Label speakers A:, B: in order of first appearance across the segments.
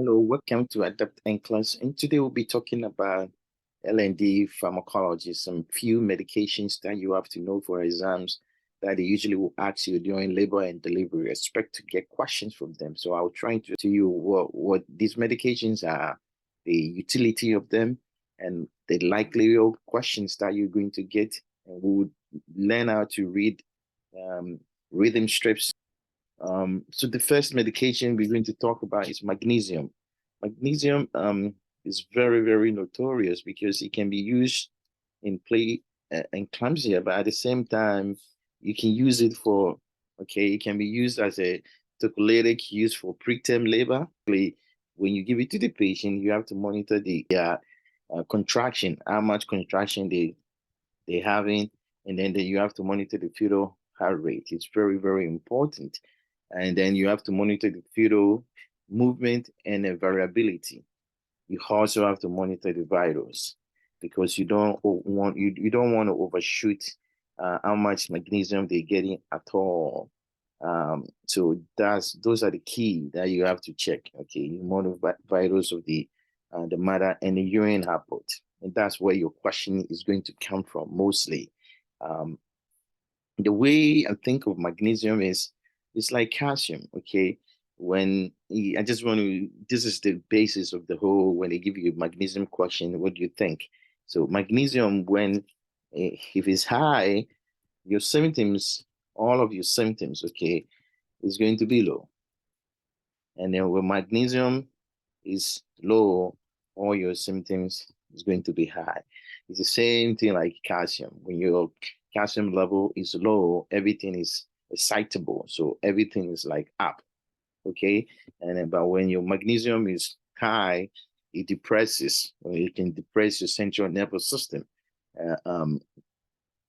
A: Hello, welcome to Adapt NCLEX, and today we'll be talking about L&D pharmacology, some few medications that you have to know for exams that they usually will ask you during labor and delivery. Expect to get questions from them. So I'll try to tell you what these medications are, the utility of them, and the likelihood questions that you're going to get. And we would learn how to read rhythm strips. So the first medication we're going to talk about is magnesium. Magnesium is very, very notorious because it can be used in eclampsia, but at the same time, you can use it for, it can be used as a tocolytic used for preterm labor. When you give it to the patient, you have to monitor the contraction, how much contraction they having, and then you have to monitor the fetal heart rate. It's very, very important. And then you have to monitor the fetal movement and the variability. You also have to monitor the vitals because you don't want to overshoot how much magnesium they're getting at all. So those are the key that you have to check. Okay, you monitor vitals of the mother and the urine output, and that's where your question is going to come from mostly. The way I think of magnesium is it's like calcium. Okay, I just want to, this is the basis of the whole. When they give you a magnesium question, what do you think? So magnesium, if it's high, your symptoms, all of your symptoms, okay, is going to be low. And then when magnesium is low, all your symptoms is going to be high. It's the same thing like calcium. When your calcium level is low, everything is excitable. So everything is like up. Okay. But when your magnesium is high, it depresses, or it can depress your central nervous system. Uh, um,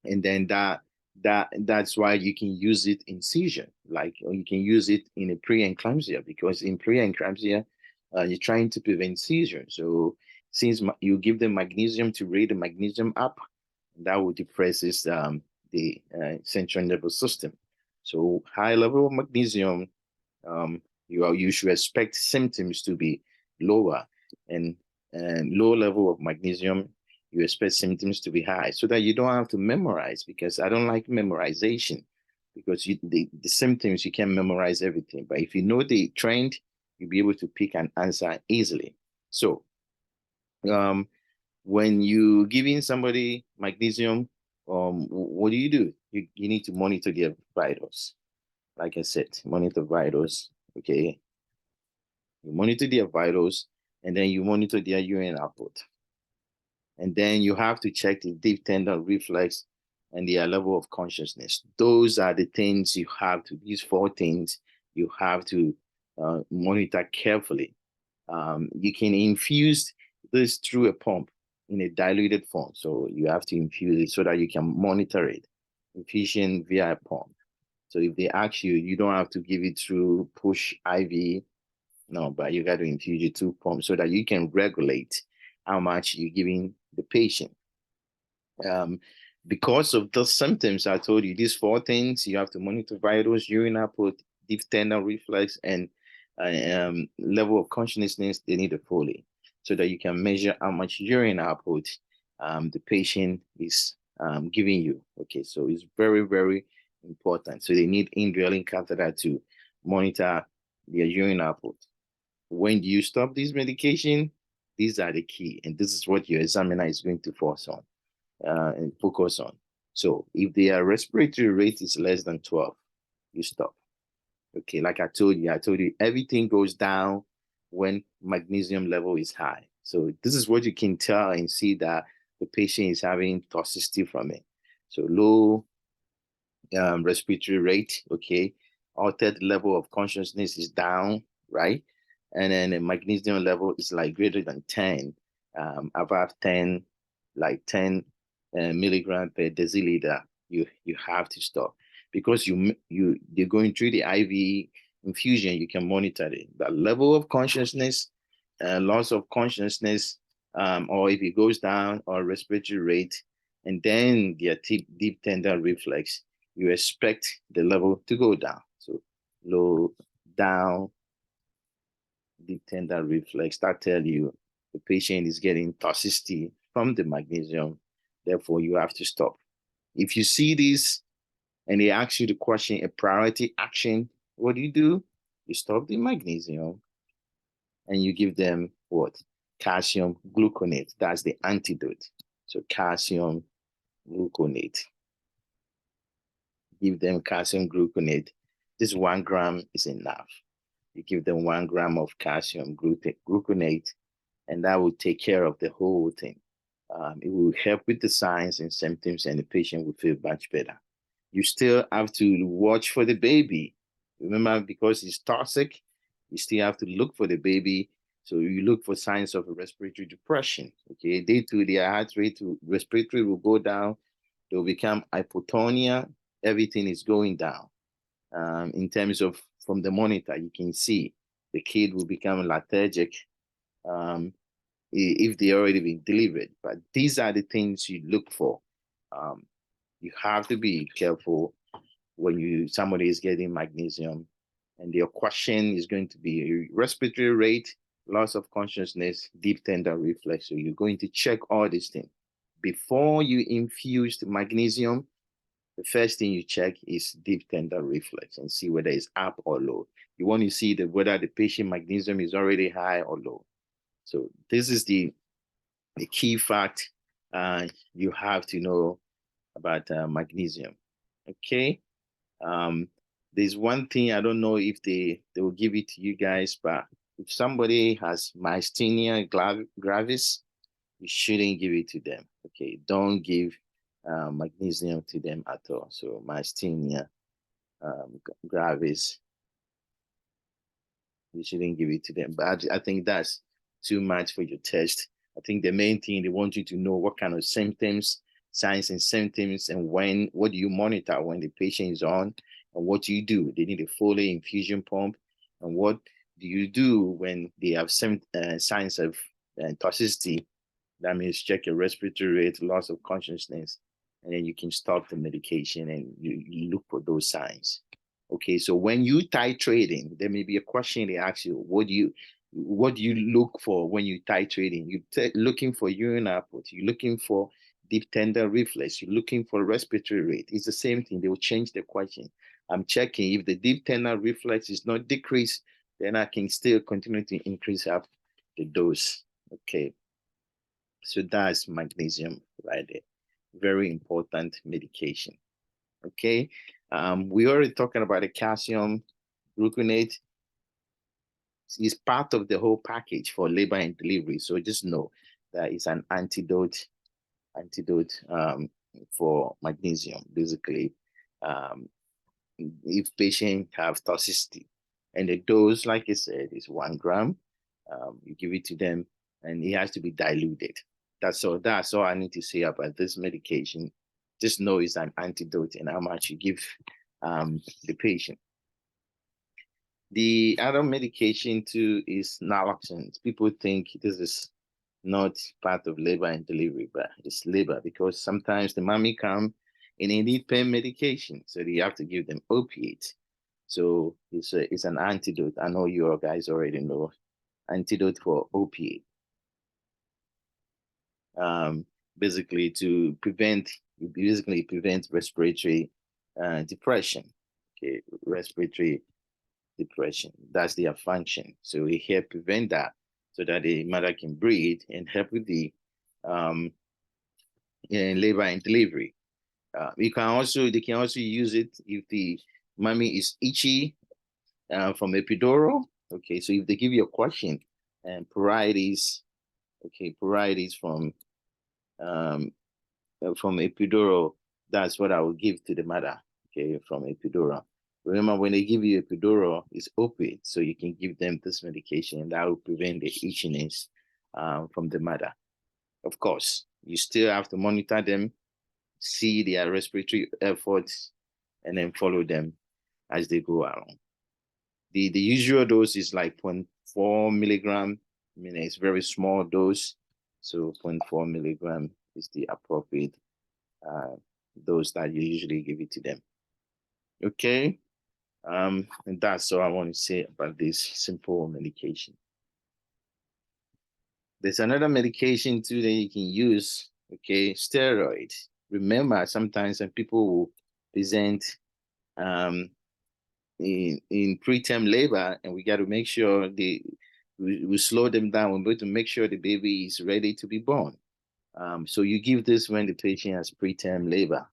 A: and then that's why you can use it in seizure, like, or you can use it in a pre-eclampsia, because in pre-eclampsia, you're trying to prevent seizure. So since you give them magnesium to raise the magnesium up, that will depresses the central nervous system. So high level of magnesium, you should expect symptoms to be lower, and low level of magnesium, you expect symptoms to be high, so that you don't have to memorize, because I don't like memorization, because the symptoms, you can memorize everything. But if you know the trend, you'll be able to pick an answer easily. So when you giving somebody magnesium, what do? You need to monitor their vitals. Like I said, monitor vitals. Okay. You monitor their vitals, and then you monitor their urine output. And then you have to check the deep tendon reflex and their level of consciousness. Those are the things you have to, these four things you have to monitor carefully. You can infuse this through a pump in a diluted form. So you have to infuse it so that you can monitor it. Infusion via a pump. So if they ask you, you don't have to give it through push IV. No, but you got to infuse it through pump so that you can regulate how much you're giving the patient. Because of the symptoms I told you, these four things, you have to monitor vitals, urine output, deep tendon reflex, and level of consciousness. They need a Foley so that you can measure how much urine output the patient is giving you. Okay, so it's very, very important. So they need indwelling catheter to monitor their urine output. When you stop this medication, these are the key, and this is what your examiner is going to focus on. So if their respiratory rate is less than 12, you stop. Okay, like I told you everything goes down when magnesium level is high. So this is what you can tell and see that the patient is having toxicity from it. So low respiratory rate, okay, altered level of consciousness is down, right? And then the magnesium level is like greater than 10, above 10, like 10 milligram per deciliter, you have to stop, because you're going through the IV infusion. You can monitor it, the level of consciousness, loss of consciousness, or if it goes down, or respiratory rate, and then the deep tendon reflex, you expect the level to go down. So low, down, deep tender reflex, that tell you the patient is getting toxicity from the magnesium, therefore you have to stop. If you see this and they ask you the question, a priority action, what do? You stop the magnesium and you give them what? Calcium gluconate. That's the antidote. So calcium gluconate. Give them calcium gluconate. This 1 gram is enough. You give them 1 gram of calcium gluconate, and that will take care of the whole thing. It will help with the signs and symptoms, and the patient will feel much better. You still have to watch for the baby. Remember, because it's toxic, you still have to look for the baby. So you look for signs of respiratory depression. Okay, day 2, their heart rate, respiratory will go down. They'll become hypotonia. Everything is going down. In terms of from the monitor, you can see the kid will become lethargic if they already been delivered. But these are the things you look for. You have to be careful when somebody is getting magnesium, and your question is going to be respiratory rate, loss of consciousness, deep tender reflex. So you're going to check all these things before you infuse the magnesium. The first thing you check is deep tender reflex and see whether it's up or low. You want to see whether the patient magnesium is already high or low. So this is the key fact you have to know about magnesium. Okay. There's one thing, I don't know if they will give it to you guys, but if somebody has myasthenia gravis, you shouldn't give it to them. Okay. Don't give magnesium to them at all. So myasthenia gravis, you shouldn't give it to them. But I think that's too much for your test. I think the main thing, they want you to know what kind of symptoms, signs and symptoms, and what do you monitor when the patient is on, and what do you do? They need a Foley infusion pump, and what do you do when they have some signs of toxicity? That means check your respiratory rate, loss of consciousness, and then you can stop the medication and you look for those signs. Okay, so when you titrating, there may be a question they ask you, what do you look for when you titrating? You're looking for urine output, you're looking for deep tender reflex, you're looking for respiratory rate. It's the same thing. They will change the question. I'm checking if the deep tender reflex is not decreased, then I can still continue to increase up the dose. Okay. So that's magnesium right there. Very important medication. Okay. We already talking about the calcium gluconate. It's part of the whole package for labor and delivery. So just know that it's an antidote for magnesium. Basically, if patients have toxicity, and the dose, like I said, is 1 gram, you give it to them, and it has to be diluted. That's all I need to say about this medication. Just know it's an antidote and how much you give the patient. The other medication too is naloxone. People think this is not part of labor and delivery, but it's labor because sometimes the mommy come and they need pain medication, so you have to give them opiates. So it's an antidote. I know you guys already know antidote for opiate. Basically prevent respiratory depression. Okay, respiratory depression. That's their function. So we here prevent that so that the mother can breathe and help with the labor and delivery. They can also use it if the mommy is itchy from epidural. Okay, so if they give you a question and pruritus, okay, pruritus from epidural, that's what I will give to the mother. Okay, from epidural. Remember, when they give you epidural, it's opiate, so you can give them this medication, and that will prevent the itchiness from the mother. Of course, you still have to monitor them, see their respiratory efforts, and then follow them as they go along. The usual dose is like 0.4 milligram. I mean, it's very small dose, so 0.4 milligram is the appropriate dose that you usually give it to them. Okay, and that's all I want to say about this simple medication. There's another medication too that you can use, okay, steroids. Remember, sometimes when people will present in preterm labor, and we got to make sure we slow them down. We're going to make sure the baby is ready to be born. So you give this when the patient has preterm labor,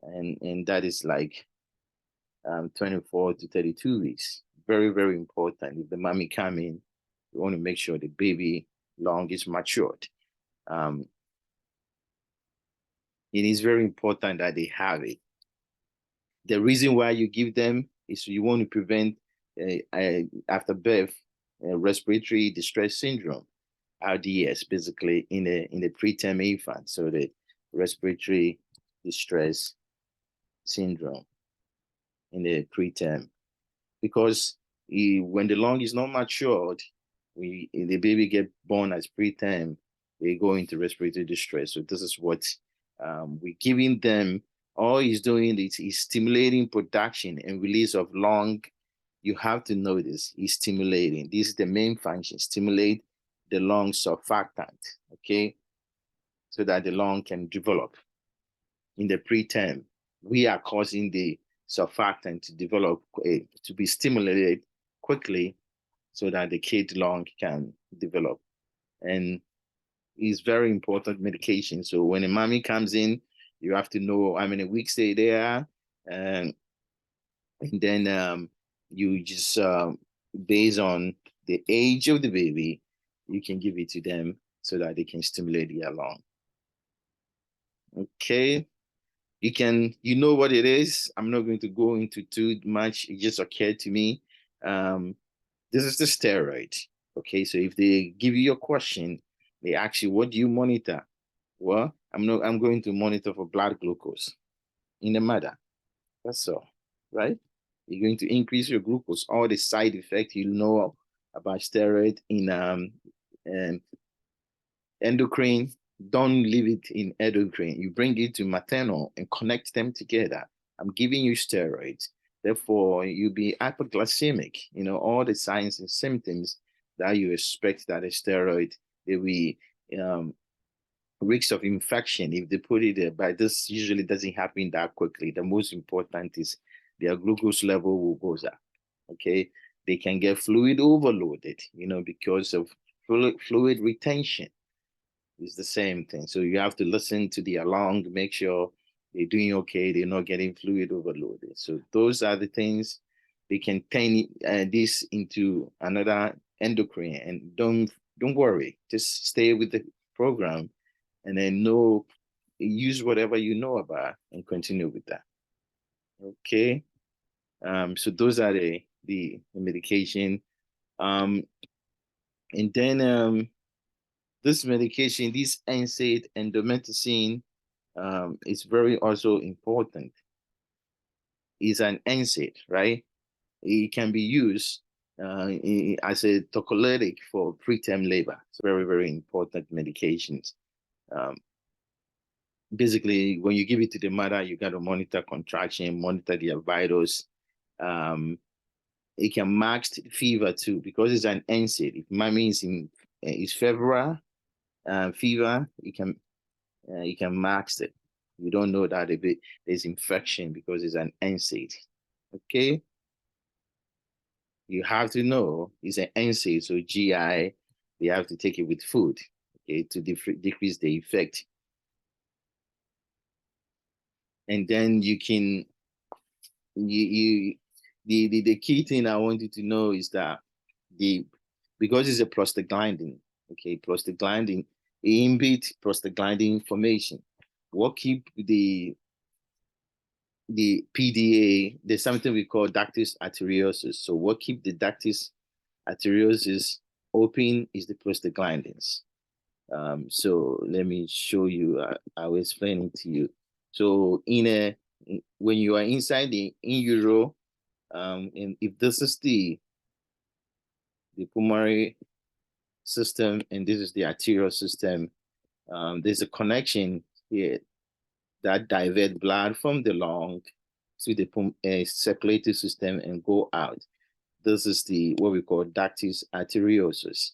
A: and that is like 24 to 32 weeks. Very, very important. If the mommy come in, we want to make sure the baby lung is matured. It is very important that they have it. The reason why you give them is you want to prevent after birth respiratory distress syndrome, RDS, basically in the preterm infant. So the respiratory distress syndrome in the preterm, because when the lung is not matured, the baby get born as preterm, they go into respiratory distress. So this is what we're giving them. All he's doing is he's stimulating production and release of lung. You have to know this. He's stimulating. This is the main function: stimulate the lung surfactant, okay, so that the lung can develop. In the preterm, we are causing the surfactant to develop, to be stimulated quickly, so that the kid lung can develop. And it's very important medication. So when a mommy comes in, you have to know how many weeks they are, and then you just based on the age of the baby, you can give it to them so that they can stimulate their lung. Okay, you know what it is. I'm not going to go into too much. It just occurred to me. This is the steroid. Okay, so if they give you a question, they ask you, what do you monitor? Well, I'm going to monitor for blood glucose in the mother. That's all, right? You're going to increase your glucose. All the side effects you know about steroid in endocrine, don't leave it in endocrine. You bring it to maternal and connect them together. I'm giving you steroids. Therefore, you'll be hypoglycemic. You know, all the signs and symptoms that you expect that a steroid, there will be risks of infection if they put it there, but this usually doesn't happen that quickly. The most important is their glucose level will go up. Okay, they can get fluid overloaded, you know, because of fluid retention. It's the same thing. So you have to listen to the alarm to make sure they're doing okay, they're not getting fluid overloaded. So those are the things. They can turn this into another endocrine, and don't worry, just stay with the program, and then use whatever you know about and continue with that. Okay. So those are the medication. And then this medication, this NSAID, Indomethacin, is very also important. It's an NSAID, right? It can be used as a tocolytic for preterm labor. It's very, very important medications. Basically, when you give it to the mother, you got to monitor contraction, monitor their vitals. It can mask fever too, because it's an NSAID. If mommy is febrile fever, you can mask it. You don't know that there's infection because it's an NSAID. Okay. You have to know it's an NSAID, so GI, they have to take it with food, okay, to decrease the effect. And then you can, the key thing I want you to know is that because it's a prostaglandin, okay, prostaglandin, inhibit prostaglandin formation. What keep the PDA, there's something we call ductus arteriosus. So what keep the ductus arteriosus open is the prostaglandins. So let me show you, I will explain it to you. So when you are inside the in utero, and if this is the pulmonary system and this is the arterial system, there's a connection here that divert blood from the lung to the circulatory system and go out. This is what we call ductus arteriosus.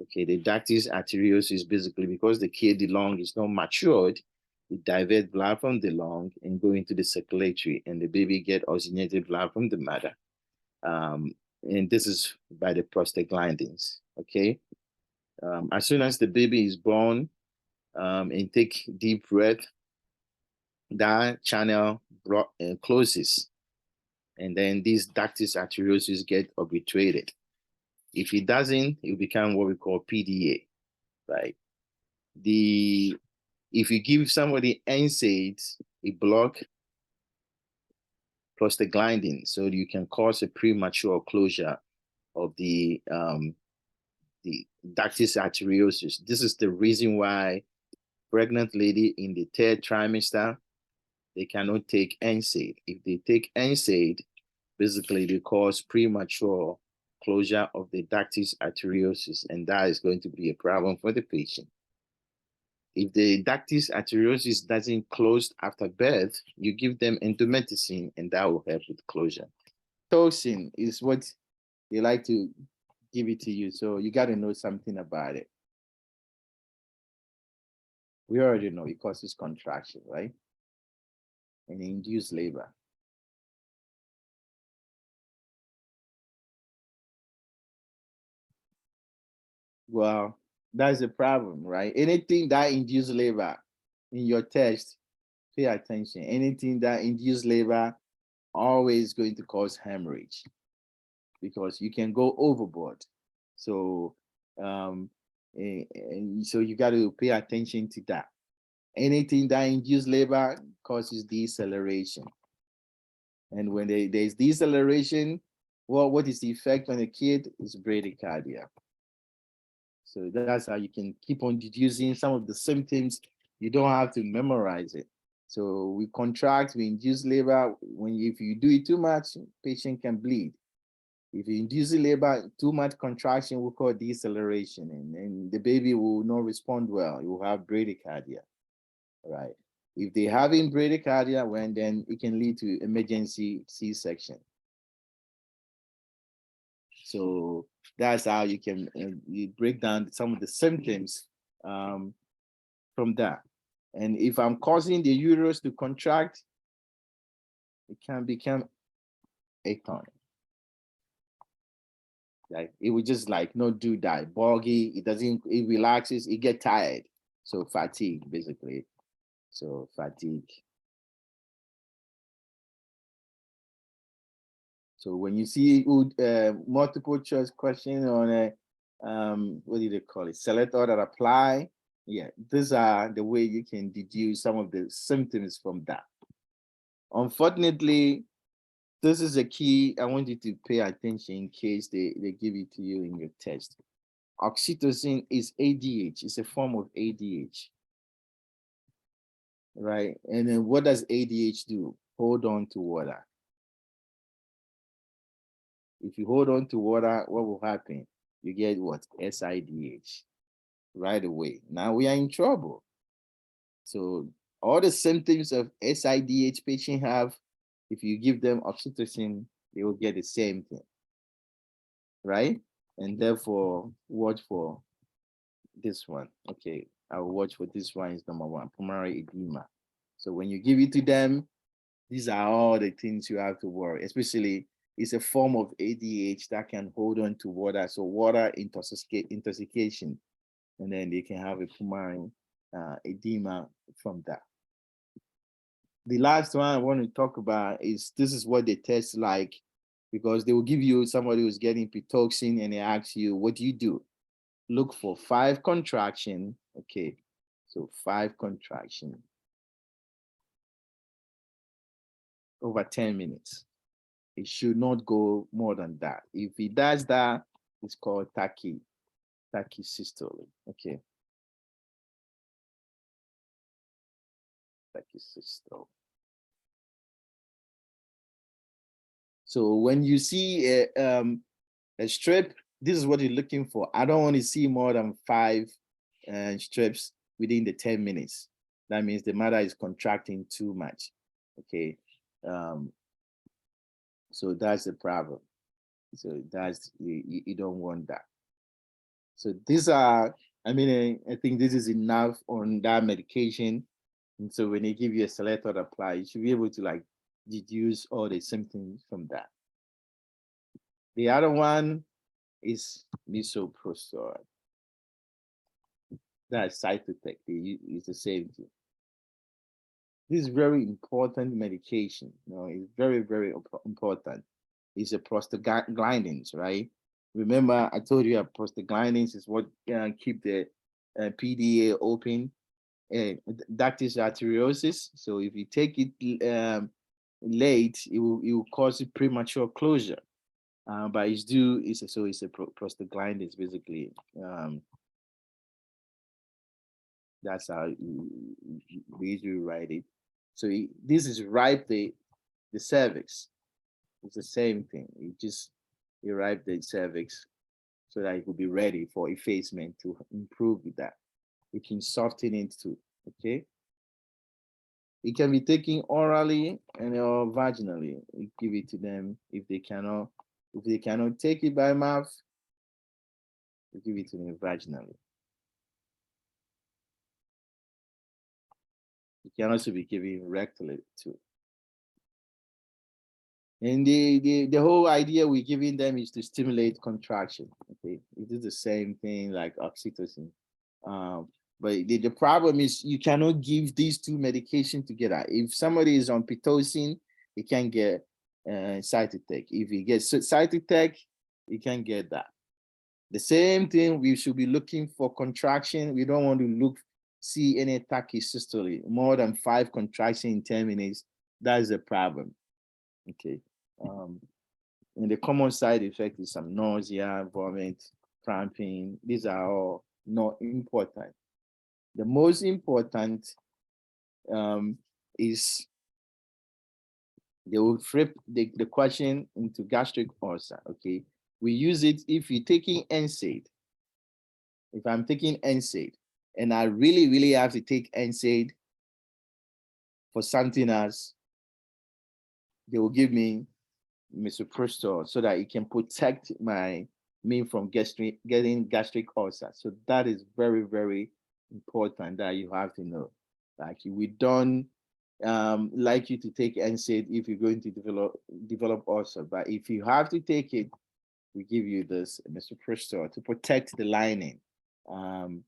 A: Okay, the ductus arteriosus is basically because the lung is not matured, it divert blood from the lung and go into the circulatory, and the baby get oxygenated blood from the mother. And this is by the prostaglandins. Okay, as soon as the baby is born and take deep breath, that channel closes, and then these ductus arteriosus get obliterated. If it doesn't, it will become what we call PDA, right? If you give somebody NSAIDs, it block prostaglandin, so you can cause a premature closure of the ductus arteriosus. This is the reason why pregnant lady in the 3rd trimester, they cannot take NSAID. If they take NSAID, basically they cause premature closure of the ductus arteriosus, and that is going to be a problem for the patient. If the ductus arteriosus doesn't close after birth, you give them Indomethacin, and that will help with closure. Toxin is what they like to give it to you, so you got to know something about it. We already know it causes contraction, right? And induced labor. Well, that's the problem, right? Anything that induces labor in your test, pay attention. Anything that induces labor always going to cause hemorrhage because you can go overboard. So, and so you got to pay attention to that. Anything that induces labor causes deceleration. And when there's deceleration, well, what is the effect on the kid? Is bradycardia. So that's how you can keep on deducing some of the symptoms. You don't have to memorize it. So we contract, we induce labor. If you do it too much, patient can bleed. If you induce labor, too much contraction, we call deceleration, and the baby will not respond well. You will have bradycardia, right? If they having bradycardia, then it can lead to emergency C-section. So that's how you can you break down some of the symptoms from that. And if I'm causing the uterus to contract, it can become atonic. Like it would just like not do that, boggy. It relaxes, it get tired. So fatigue, basically. So fatigue. So when you see multiple choice question on a what do they call it? Select all that apply. Yeah, these are the way you can deduce some of the symptoms from that. Unfortunately, this is a key. I want you to pay attention in case they give it to you in your test. Oxytocin is ADH. It's a form of ADH. Right? And then what does ADH do? Hold on to water. If you hold on to water, what will happen? You get what? SIDH right away. Now we are in trouble. So all the symptoms of SIDH patient have, if you give them oxytocin, they will get the same thing, right? And therefore, watch for this one. Okay, I will watch for this one is number 1, pulmonary edema. So when you give it to them, these are all the things you have to worry, especially it's a form of ADH that can hold on to water. So water intoxication, and then they can have a pulmonary edema from that. The last one I want to talk about is this is what they test like, because they will give you somebody who's getting Pitocin and they ask you, what do you do? Look for 5 contraction. Okay, so 5 contraction over 10 minutes. It should not go more than that. If it does that, it's called tachysystole. Okay. Tachysystole. So when you see a strip, this is what you're looking for. I don't want to see more than 5 strips within the 10 minutes. That means the mother is contracting too much. Okay. So that's the problem. So that's you don't want that. So these are, I think this is enough on that medication. And so when they give you a select or apply, you should be able to like deduce all the symptoms from that. The other one is Misoprostol. That's Cytotec. It's the same thing. This is very important medication. It's very, very important. It's a prostaglandins, right? Remember, I told you prostaglandins is what keep the PDA open. Ductus arteriosus. So if you take it late, it will cause a premature closure. But it's a prostaglandins basically. That's how we usually write it. So this is ripe the cervix. It's the same thing. You ripe the cervix so that it will be ready for effacement to improve with that. You can soften it too. Okay. It can be taken orally and or vaginally. You give it to them if they cannot take it by mouth. You give it to them vaginally. You can also be given rectally too. And the whole idea we're giving them is to stimulate contraction. Okay, it is the same thing like oxytocin. But the problem is you cannot give these two medications together. If somebody is on Pitocin, he can get Cytotec. If he gets Cytotec, he can get that. The same thing, we should be looking for contraction. We don't want to see any tachysystole, more than 5 contractions in 10 minutes. That is a problem. Okay. And the common side effect is some nausea, vomit, cramping. These are all not important. The most important is they will flip the question into gastric ulcer. Okay, we use it if you're taking NSAID. If I'm taking NSAID and I really have to take NSAID for something else, they will give me Misoprostol so that it can protect me from getting gastric ulcer. So that is very, very important that you have to know. Like we don't like you to take NSAID if you're going to develop ulcer, but if you have to take it, we give you this Misoprostol to protect the lining, and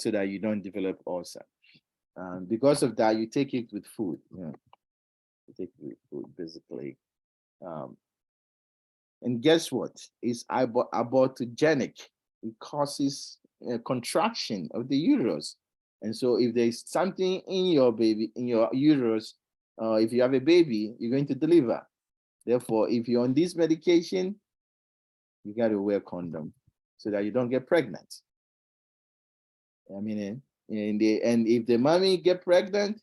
A: so that you don't develop ulcer. Because of that, you take it with food. You take it with food basically. And guess what? It's abortogenic. It causes a contraction of the uterus. And so if there's something in your uterus, if you have a baby, you're going to deliver. Therefore, if you're on this medication, you got to wear a condom so that you don't get pregnant. And if the mommy get pregnant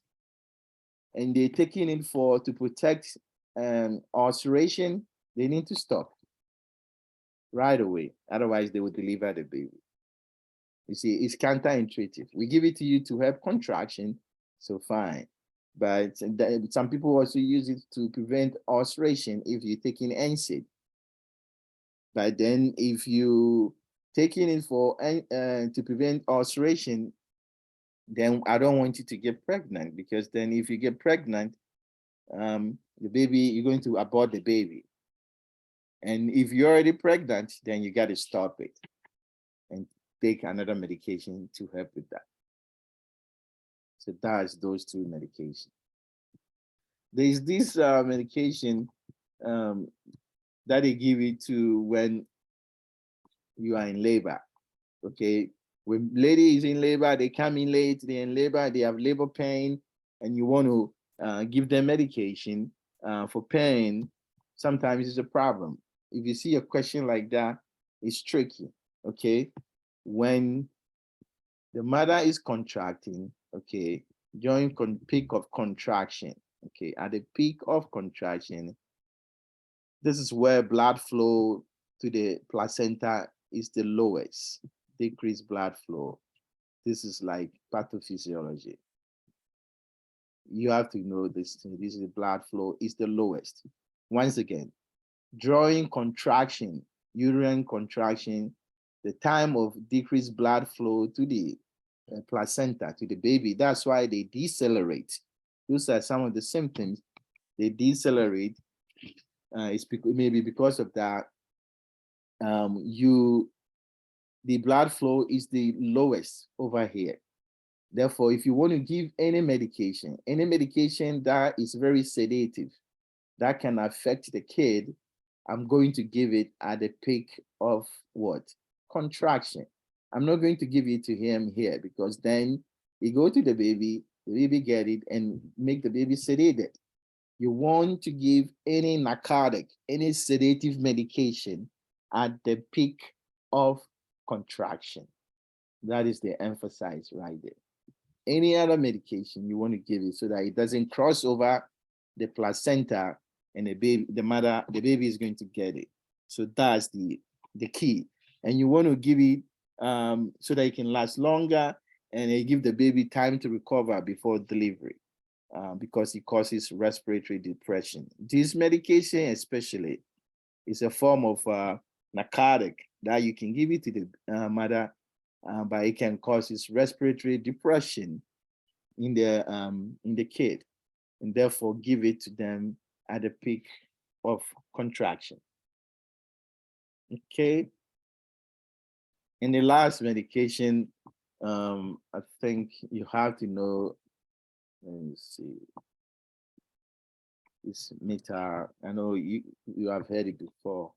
A: and they're taking it to protect ulceration, they need to stop right away. Otherwise, they will deliver the baby. You see, it's counterintuitive. We give it to you to help contraction, so fine. But some people also use it to prevent ulceration if you're taking NSAID. But then if you taking it to prevent ulceration, then I don't want you to get pregnant, because then if you get pregnant, the baby, you're going to abort the baby. And if you're already pregnant, then you got to stop it and take another medication to help with that. So that's those two medications. There's this medication that they give you to when you are in labor. Okay, when lady is in labor, they come in late, they're in labor, they have labor pain, and you want to give them medication for pain. Sometimes it's a problem. If you see a question like that, it's tricky. Okay, when the mother is contracting, okay, during peak of contraction, okay, at the peak of contraction, this is where blood flow to the placenta is the lowest. Decreased blood flow. This is like pathophysiology. You have to know this. This is the blood flow is the lowest. Once again, during contraction, uterine contraction, the time of decreased blood flow to the placenta, to the baby. That's why they decelerate. Those are some of the symptoms. They decelerate. Maybe because of that, the blood flow is the lowest over here. Therefore, if you want to give any medication that is very sedative, that can affect the kid, I'm going to give it at the peak of what? Contraction. I'm not going to give it to him here, because then you go to the baby get it and make the baby sedated. You want to give any narcotic, any sedative medication at the peak of contraction. That is the emphasis right there. Any other medication you want to give it so that it doesn't cross over the placenta, and the baby is going to get it. So that's the key. And you want to give it so that it can last longer, and it give the baby time to recover before delivery, because it causes respiratory depression. This medication especially is a form of narcotic that you can give it to the mother, but it can cause respiratory depression in the kid, and therefore give it to them at the peak of contraction. Okay. And the last medication, I think you have to know. Let me see. It's Metal. I know you have heard it before.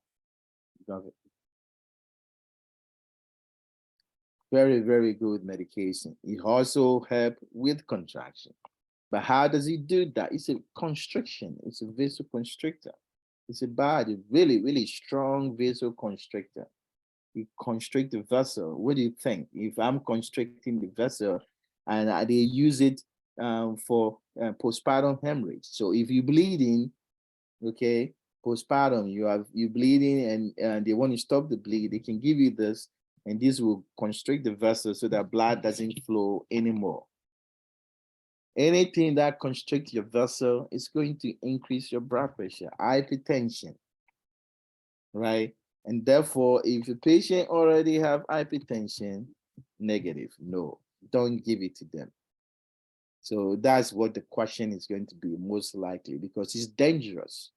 A: Very, very good medication. It also helps with contraction. But how does it do that? It's a constriction. It's a vasoconstrictor. It's a really, really strong vasoconstrictor. It constricts the vessel. What do you think? If I'm constricting the vessel, and they use it for postpartum hemorrhage. So if you're bleeding, okay, postpartum, you bleeding, and they want to stop the bleed, they can give you this, and this will constrict the vessel so that blood doesn't flow anymore. Anything that constricts your vessel is going to increase your blood pressure, hypertension, right? And therefore, if the patient already have hypertension, negative, no, don't give it to them. So that's what the question is going to be most likely, because it's dangerous.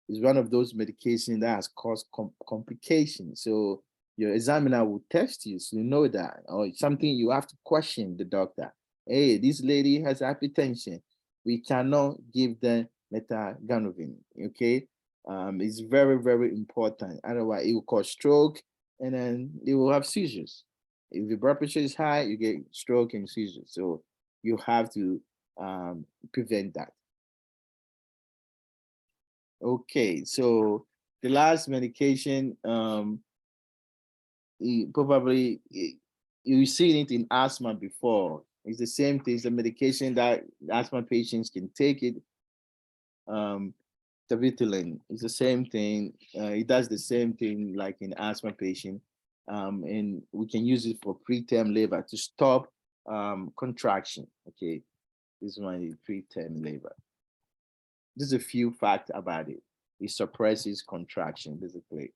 A: It's one of those medications that has caused complications. So your examiner will test you, so you know that, or something you have to question the doctor. Hey, this lady has hypertension. We cannot give them Methergine, okay? It's very, very important. Otherwise, it will cause stroke, and then they will have seizures. If the blood pressure is high, you get stroke and seizures. So you have to prevent that. Okay, so the last medication, probably you've seen it in asthma before. It's the same thing. It's a medication that asthma patients can take it. Terbutaline is the same thing. It does the same thing like in asthma patient, and we can use it for preterm labor to stop contraction. Okay, this one is preterm labor. There's a few facts about it. It suppresses contraction, basically.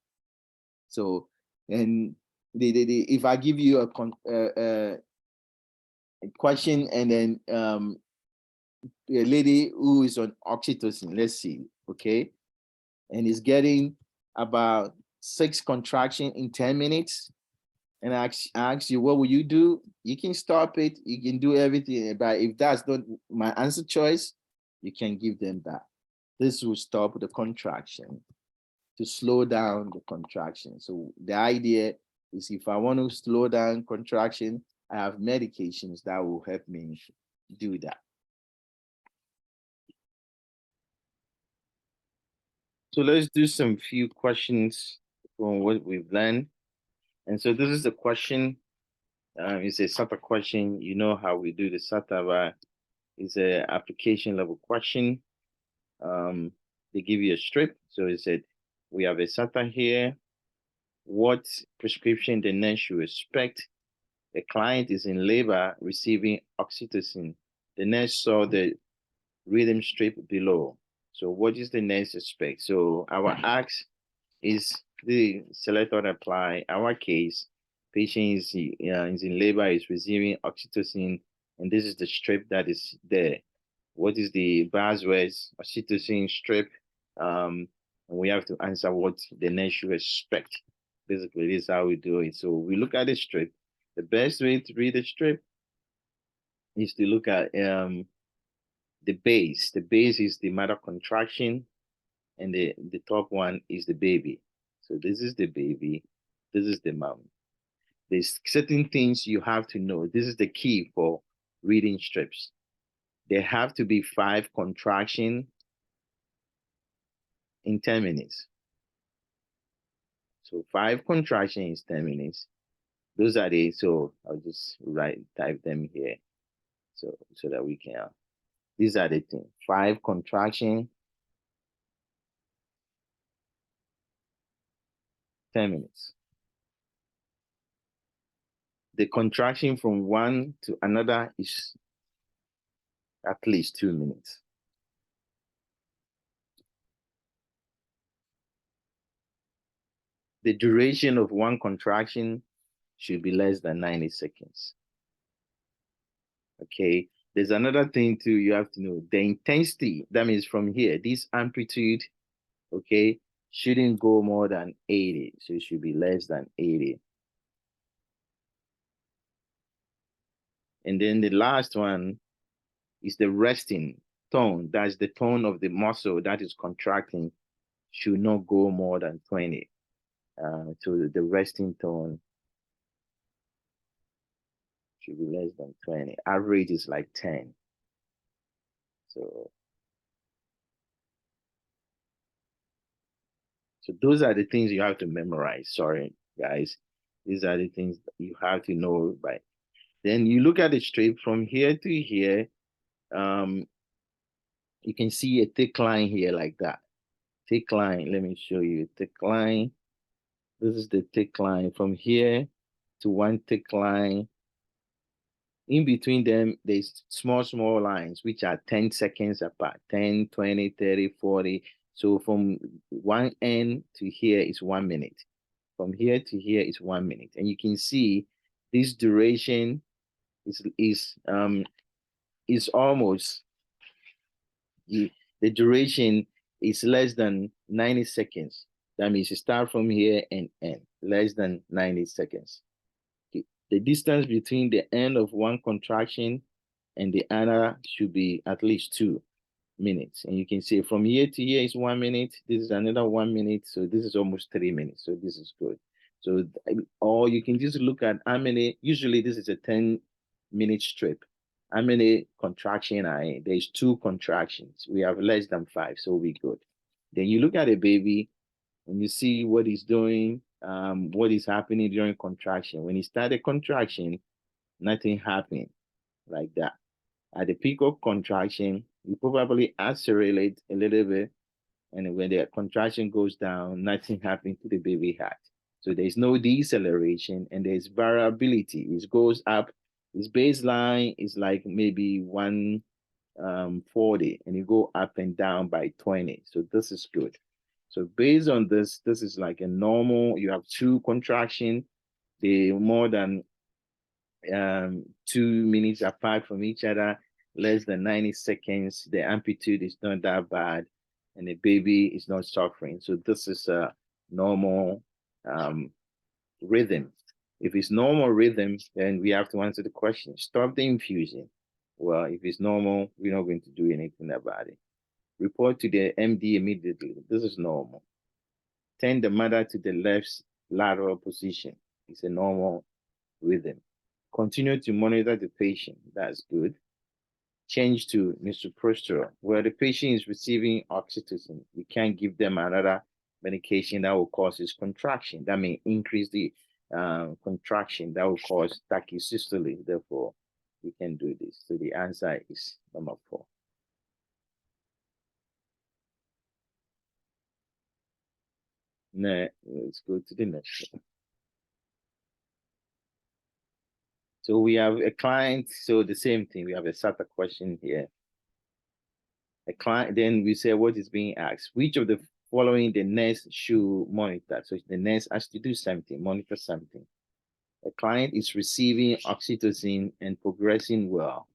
A: So, and if I give you a question, and then a lady who is on oxytocin, let's see, okay, and is getting about 6 contractions in 10 minutes, and I ask you, what will you do? You can stop it, you can do everything, but if that's not my answer choice, you can give them that. This will stop the contraction, to slow down the contraction. So the idea is, if I want to slow down contraction, I have medications that will help me do that. So let's do some few questions from what we've learned. And so this is the question. It's a SATA question. You know how we do the SATA, but it's an application level question. They give you a strip. So it said, we have a SATA here. What prescription the nurse should expect? The client is in labor receiving oxytocin. The nurse saw the rhythm strip below. So what is the nurse expect? So our ask is the select or apply our case. Patient is in labor, is receiving oxytocin, and this is the strip that is there. What is the buzzwords? Oxytocin strip. And we have to answer what the nurse should expect. Basically, this is how we do it. So we look at the strip. The best way to read the strip is to look at the base. The base is the mother contraction, and the top one is the baby. So this is the baby, this is the mom. There's certain things you have to know. This is the key for reading strips. There have to be 5 contractions in 10 minutes. So 5 contractions in 10 minutes. Those are the, so I'll just type them here. So that we can, these are the things. 5 contractions, 10 minutes. The contraction from one to another is at least 2 minutes. The duration of one contraction should be less than 90 seconds. Okay, there's another thing too you have to know. The intensity, that means from here, this amplitude, okay, shouldn't go more than 80. So it should be less than 80. And then the last one is the resting tone. That's the tone of the muscle that is contracting, should not go more than 20. So the resting tone should be less than 20. Average is like 10. So those are the things you have to memorize. Sorry, guys. These are the things you have to know by. Then you look at the strip from here to here. You can see a thick line here like that. Thick line. Let me show you a thick line. This is the thick line from here to one thick line. In between them, there's small lines, which are 10 seconds apart, 10, 20, 30, 40. So from one end to here is 1 minute. From here to here is 1 minute. And you can see this duration is almost, the duration is less than 90 seconds. That means you start from here and end, less than 90 seconds. The distance between the end of one contraction and the other should be at least 2 minutes. And you can see from here to here is 1 minute. This is another 1 minute. So this is almost 3 minutes. So this is good. So, or you can just look at how many, usually this is a 10-minute strip. How many contractions are in? There's 2 contractions. We have less than 5, so we're good. Then you look at a baby and you see what he's doing, what is happening during contraction. When he started contraction, nothing happened like that. At the peak of contraction, you probably accelerate a little bit, and when the contraction goes down, nothing happened to the baby heart. So there's no deceleration, and there's variability. It goes up. Its baseline is like maybe 140, and you go up and down by 20. So this is good. So based on this, this is like a normal. You have 2 contractions. They more than 2 minutes apart from each other, less than 90 seconds. The amplitude is not that bad, and the baby is not suffering. So this is a normal rhythm. If it's normal rhythm, then we have to answer the question, stop the infusion. Well, if it's normal, we're not going to do anything about it. Report to the MD immediately. This is normal. Turn the mother to the left lateral position. It's a normal rhythm. Continue to monitor the patient. That's good. Change to Misoprostol. Where the patient is receiving oxytocin, you can't give them another medication that will cause this contraction. That may increase the contraction that will cause tachycystole. Therefore, we can do this. So the answer is number 4. Now, let's go to the next one. So we have a client. So the same thing. We have a SATA question here. A client. Then we say what is being asked. Which of the following the nurse should monitor? So the nurse has to do something, monitor something. A client is receiving oxytocin and progressing well.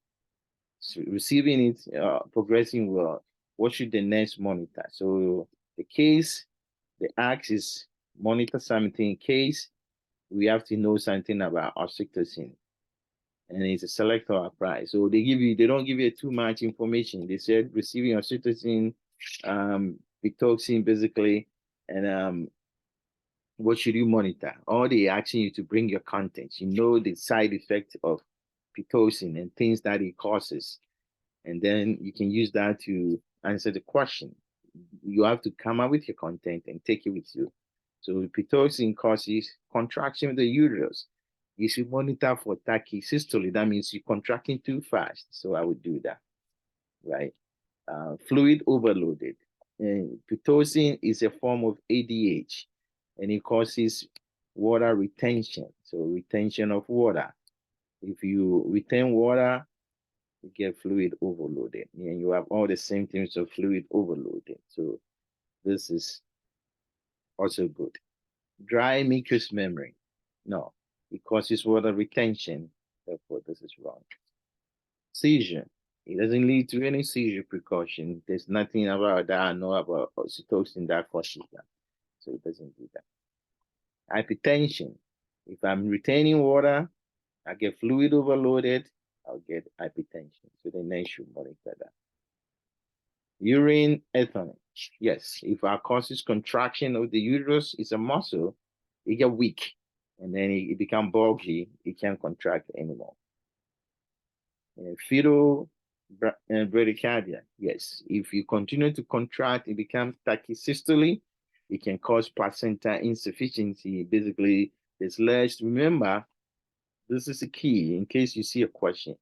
A: So receiving it, progressing well. What should the nurse monitor? So the case, the ask is monitor something. In case we have to know something about oxytocin, and it's a select or apply. So they don't give you too much information. They said receiving oxytocin, Pitocin basically, and what should you monitor? Or they asking you to bring your contents. You know the side effect of Pitocin and things that it causes. And then you can use that to answer the question. You have to come up with your content and take it with you. So Pitocin causes contraction of the uterus. You should monitor for tachysystole. That means you're contracting too fast. So I would do that, right? Fluid overloaded. Pitocin is a form of ADH, and it causes water retention. So retention of water. If you retain water, you get fluid overloaded, and you have all the symptoms of fluid overloaded. So this is also good. Dry mucous membrane. No, it causes water retention. Therefore, this is wrong. Seizure. It doesn't lead to any seizure precaution. There's nothing about that I know about oxytocin that causes that. So it doesn't do that. Hypertension. If I'm retaining water, I get fluid overloaded, I'll get hypertension. So the nurse should monitor that. Urine ethylene. Yes, if our causes contraction of the uterus, it's a muscle, it get weak, and then it become bulgy, it can't contract anymore. Fetal bradycardia. Yes, if you continue to contract, it becomes tachysystole. It can cause placenta insufficiency. Basically, there's less. Remember, this is a key in case you see a question.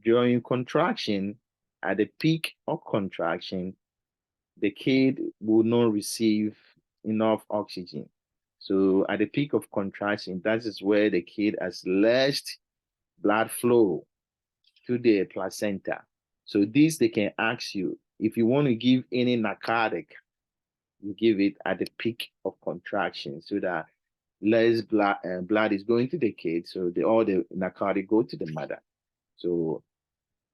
A: During contraction, at the peak of contraction, the kid will not receive enough oxygen. So at the peak of contraction, that is where the kid has less blood flow to the placenta. So this, they can ask you, if you want to give any narcotic, you give it at the peak of contraction so that less blood is going to the kid. So all the narcotic go to the mother. So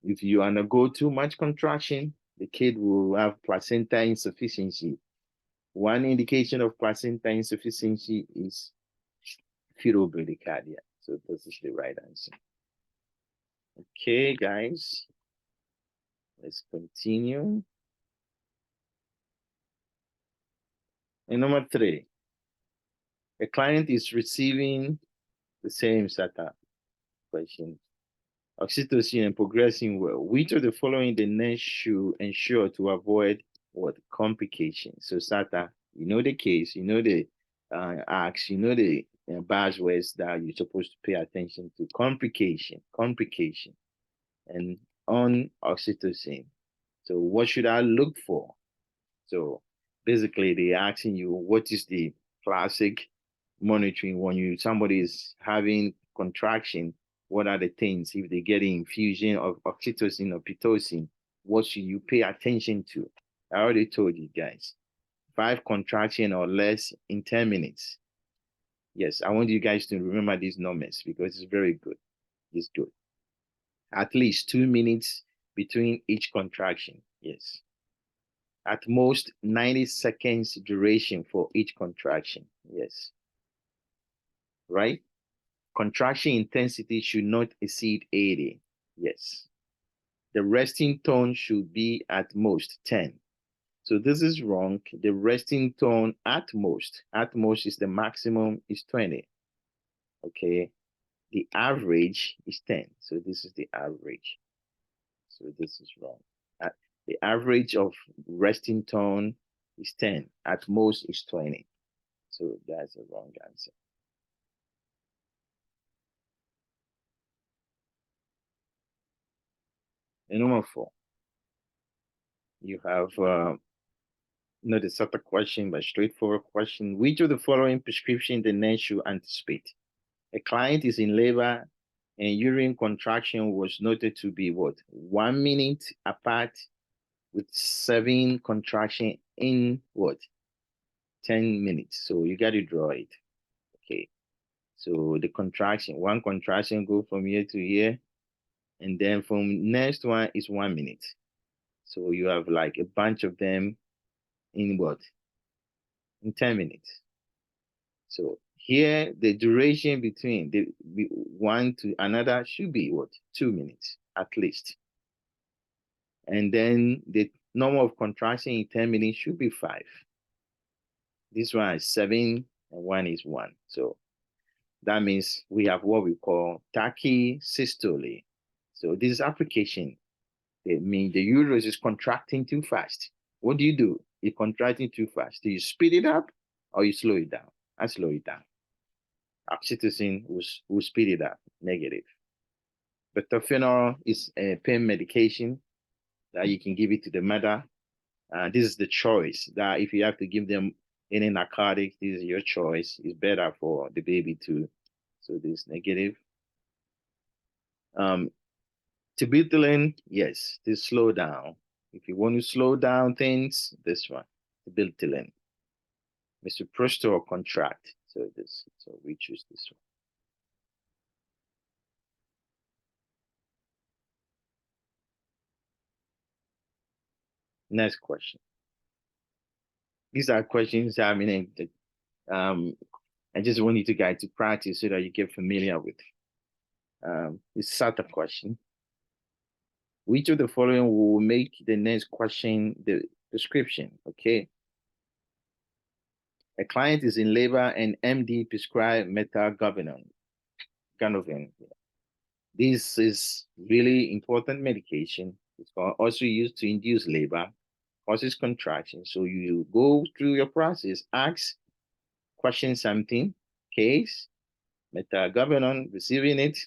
A: if you undergo too much contraction, the kid will have placenta insufficiency. One indication of placenta insufficiency is fetal bradycardia. So this is the right answer. Okay, guys, let's continue. And number 3, a client is receiving the same SATA question. Oxytocin and progressing well. Which of the following the nurse should ensure to avoid what complications? So SATA, you know the case, you know the acts, you know the buzzwords that you're supposed to pay attention to. Complication, and on oxytocin. So what should I look for? So basically, they're asking you what is the classic monitoring when somebody is having contraction. What are the things? If they get an infusion of oxytocin or pitocin, what should you pay attention to? I already told you guys. 5 contraction or less in 10 minutes. Yes, I want you guys to remember these numbers because it's very good. It's good. At least 2 minutes between each contraction. Yes. At most 90 seconds duration for each contraction. Yes. Right? Contraction intensity should not exceed 80. Yes. The resting tone should be at most 10. So this is wrong. The resting tone at most is the maximum is 20. Okay. The average is 10. So this is the average. So this is wrong. The average of resting tone is 10. At most is 20. So that's a wrong answer. And number 4, you have not a sort of question, but straightforward question. Which of the following prescription the nurse should anticipate? A client is in labor and urine contraction was noted to be what? 1 minute apart with 7 contraction in what? 10 minutes. So you got to draw it. Okay. So the contraction, one contraction go from here to here, and then from next one is 1 minute. So you have like a bunch of them in what? In 10 minutes. So here, the duration between the one to another should be what? 2 minutes at least. And then the number of contraction in 10 minutes should be 5. This one is 7 and one is 1. So that means we have what we call tachysystole. So this application, it means the uterus is contracting too fast. What do? You're contracting too fast. Do you speed it up or you slow it down? I slow it down. Oxytocin will speed it up, negative. Butorphanol is a pain medication that you can give it to the mother. This is the choice that if you have to give them any narcotics, this is your choice. It's better for the baby too. So this is negative. Terbutaline, yes, this slow down. If you want to slow down things, this one, terbutaline. Misoprostol contract. So we choose this one. Next question. These are questions I just want you to guys to practice so that you get familiar with. It's a startup question. Which of the following will make the next question the prescription? Okay. A client is in labor and MD prescribed Methergine. This is really important medication. It's also used to induce labor, causes contraction. So you go through your process, ask, question something, case, Methergine, receiving it,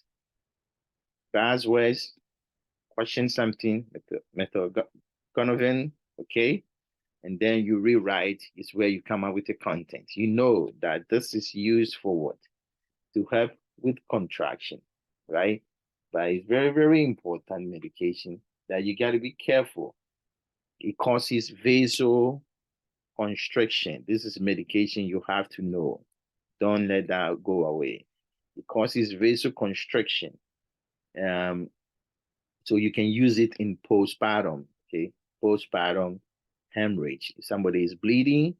A: buzzwords, question something, Methergine, okay? And then you rewrite is where you come up with the content. You know that this is used for what? To help with contraction, right? But it's very, very important medication that you got to be careful. It causes vasoconstriction. This is medication you have to know. Don't let that go away. It causes vasoconstriction. So you can use it in postpartum, okay? Postpartum hemorrhage. If somebody is bleeding,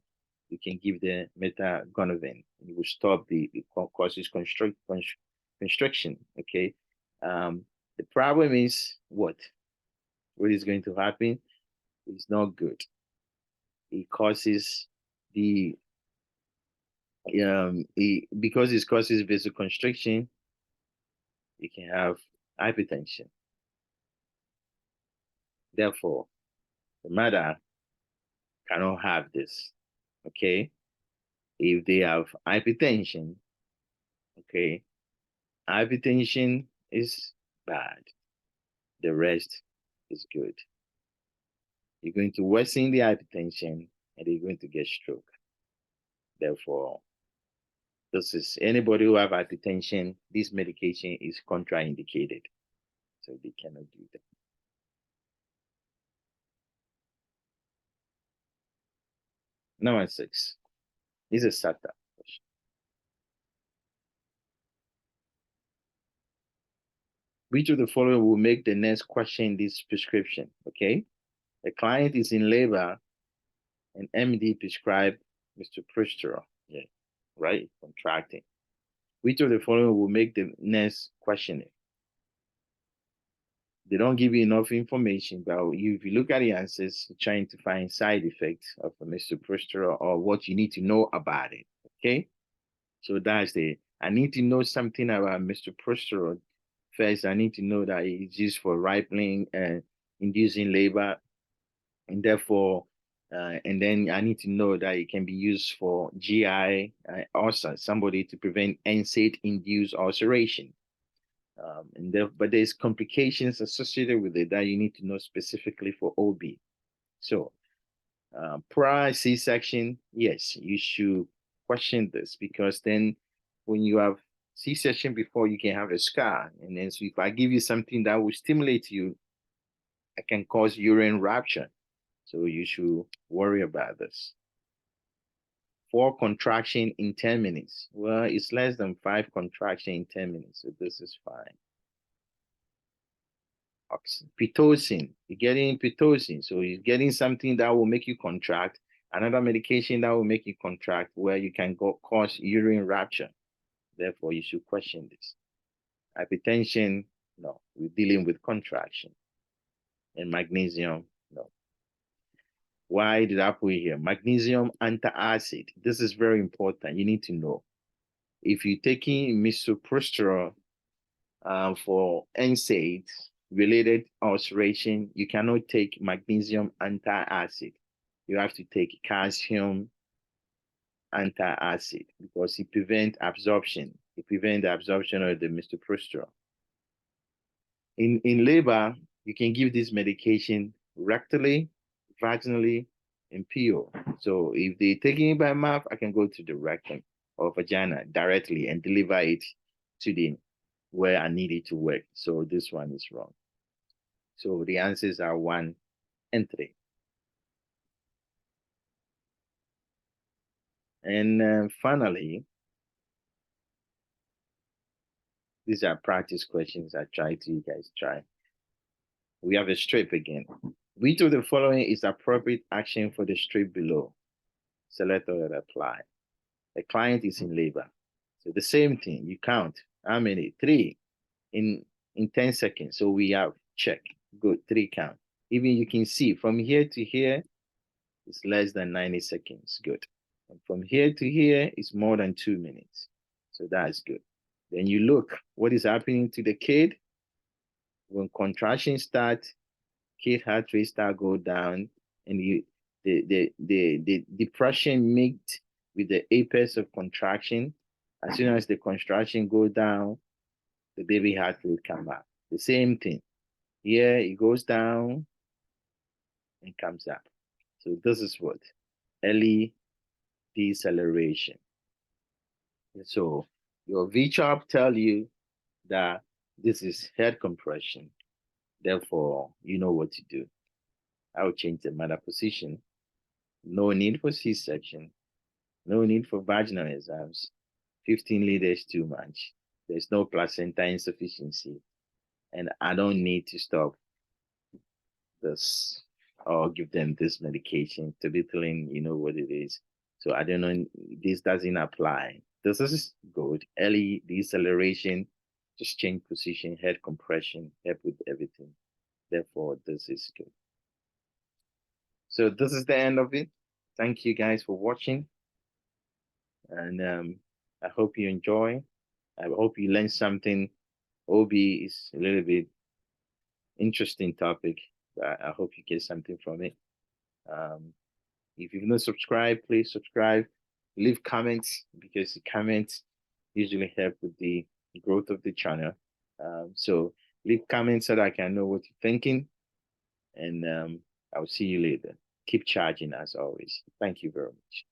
A: you can give the Methergine. It will stop the causes constriction, okay? The problem is what? What is going to happen? It's not good. It causes because it causes vasoconstriction, you can have hypertension. Therefore, the mother cannot have this, okay? If they have hypertension, okay, hypertension is bad. The rest is good. You're going to worsen the hypertension and you're going to get stroke. Therefore, this is anybody who have hypertension, this medication is contraindicated. So they cannot do that. Number 6 is a startup question. Which of the following will make the next question this prescription? Okay. A client is in labor and MD prescribed Misoprostol. Yeah, right? Contracting. Which of the following will make the next question? They don't give you enough information, but if you look at the answers, you're trying to find side effects of a Misoprostol or what you need to know about it. Okay. So that's I need to know something about Misoprostol. First, I need to know that it's used for ripening and inducing labor, and therefore, and then I need to know that it can be used for GI ulcer, somebody to prevent NSAID-induced ulceration. But there's complications associated with it that you need to know specifically for OB. So, prior C-section, yes, you should question this because then when you have C-section before, you can have a scar. And then so if I give you something that will stimulate you, it can cause uterine rupture. So you should worry about this. 4 contraction in 10 minutes. Well, it's less than 5 contraction in 10 minutes, so this is fine. Pitocin, you're getting Pitocin, so you're getting something that will make you contract, another medication that will make you contract where you can cause urine rupture. Therefore, you should question this. Hypertension, no, we're dealing with contraction. And magnesium, no. Why did I put here? Magnesium antacid. This is very important. You need to know. If you're taking Misoprostol for NSAID related ulceration, you cannot take magnesium antacid. You have to take calcium antacid because it prevents absorption. It prevents the absorption of the misoprostol. In labor, you can give this medication rectally, vaginally, and PO. So if they're taking it by mouth, I can go to the rectum or vagina directly and deliver it to the where I need it to work. So this one is wrong. So the answers are 1 and 3. And finally, these are practice questions I try to you guys try. We have a strip again. Which of the following is appropriate action for the strip below? Select or apply. The client is in labor. So the same thing, you count. How many? 3 in 10 seconds. So we have check. Good, 3 count. Even you can see from here to here, it's less than 90 seconds. Good. And from here to here, it's more than 2 minutes. So that's good. Then you look what is happening to the kid. When contraction starts, kid heart rate start go down, and the depression mixed with the apex of contraction. As soon as the contraction go down, the baby heart rate come back. The same thing. Here it goes down and comes up. So this is what early deceleration. So your VCHOP tell you that this is head compression. Therefore, you know what to do. I will change the mother position. No need for C-section. No need for vaginal exams. 15 liters too much. There's no placenta insufficiency. And I don't need to stop this or give them this medication. Terbutaline, you know what it is. So I don't know, this doesn't apply. This is good. Early deceleration, just change position, head compression, help with everything. Therefore, this is good. So this is the end of it. Thank you guys for watching. And I hope you enjoy. I hope you learned something. OB is a little bit interesting topic, but I hope you get something from it. If you've not subscribed, please subscribe. Leave comments because the comments usually help with the growth of the channel. So leave comments so that I can know what you're thinking. And I'll see you later. Keep charging as always. Thank you very much.